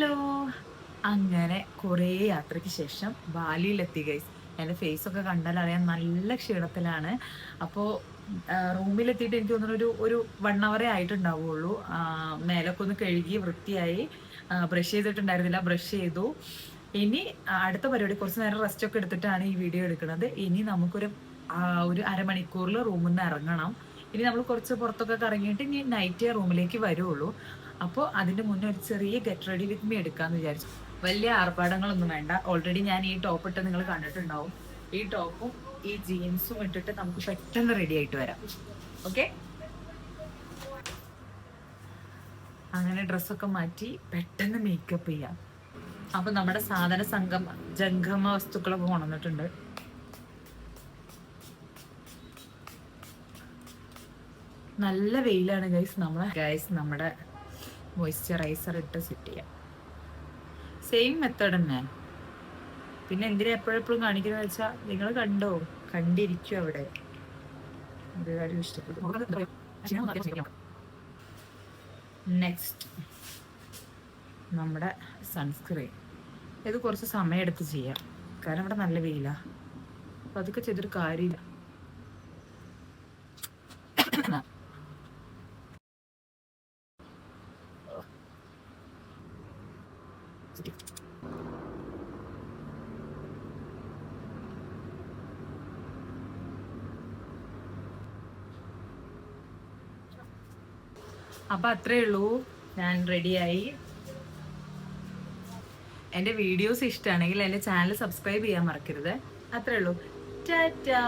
Hello. അങ്ങനെ കുറേ യാത്രയ്ക്ക് ശേഷം ബാലിയിലെത്തി ഗൈസ്. എൻ്റെ ഫേസ് ഒക്കെ കണ്ടാൽ അറിയാൻ നല്ല ക്ഷീണത്തിലാണ്. അപ്പോൾ റൂമിലെത്തിയിട്ട് എനിക്ക് തോന്നുന്നു ഒരു 1 hour ആയിട്ടുണ്ടാവുള്ളൂ. മേലൊക്കെ ഒന്ന് കഴുകി വൃത്തിയായി. ബ്രഷ് ചെയ്തിട്ടുണ്ടായിരുന്നില്ല, ബ്രഷ് ചെയ്തു. ഇനി അടുത്ത പരിപാടി കുറച്ച് നേരം റെസ്റ്റ് ഒക്കെ എടുത്തിട്ടാണ് ഈ വീഡിയോ എടുക്കുന്നത്. ഇനി ഒരു അരമണിക്കൂറിൽ റൂമിൽ നിന്ന് ഇറങ്ങണം. ഇനി നമ്മൾ കുറച്ച് പുറത്തൊക്കെ കറങ്ങിയിട്ട് ഇനി നൈറ്റ് റൂമിലേക്ക് വരുള്ളൂ. അപ്പോൾ അതിന്റെ മുന്നേ ഒരു ചെറിയ ഗെറ്റ് റെഡി വിത്ത് മീ എടുക്കാന്ന് വിചാരിച്ചു. വലിയ ആർഭാടങ്ങളൊന്നും വേണ്ട. ഓൾറെഡി ഞാൻ ഈ ടോപ്പ് ഇട്ട് നിങ്ങൾ കണ്ടിട്ടുണ്ടാവും. ഈ ടോപ്പും ഈ ജീൻസും ഇട്ടിട്ട് നമുക്ക് പെട്ടെന്ന് റെഡി ആയിട്ട് വരാം. ഓക്കെ, അങ്ങനെ ഡ്രസ്സൊക്കെ മാറ്റി പെട്ടെന്ന് മേക്കപ്പ് ചെയ്യാം. അപ്പൊ നമ്മുടെ സാധന ജംഗമ വസ്തുക്കളൊക്കെ കൊണ്ടുവന്നിട്ടുണ്ട്. നല്ല വെയിലാണ് ഗൈസ്. നമ്മുടെ മോയ്സ്ചറൈസർ ഇട്ട് സെറ്റ് ചെയ്യാം. സെയിം മെത്തേഡ് തന്നെ. പിന്നെ എന്തിനാ എപ്പോഴെപ്പോഴും കാണിക്കുന്നത് വെച്ചാൽ നിങ്ങൾ കണ്ടിരിക്കും അവിടെ. ഒരുപാട് ഇഷ്ടപ്പെട്ടു. നെക്സ്റ്റ് നമ്മുടെ സൺസ്ക്രീൻ. ഇത് കുറച്ച് സമയം എടുത്ത് ചെയ്യാം, കാരണം ഇവിടെ നല്ല വെയിലാ. അപ്പൊ അതൊക്കെ ചെയ്തൊരു കാര്യമില്ല. അപ്പൊ അത്രേ ഉള്ളൂ, ഞാൻ റെഡിയായി. എൻ്റെ വീഡിയോസ് ഇഷ്ടമാണെങ്കിൽ എൻ്റെ ചാനൽ സബ്സ്ക്രൈബ് ചെയ്യാൻ മറക്കരുത്. അത്രേ ഉള്ളൂ. ടാറ്റാ.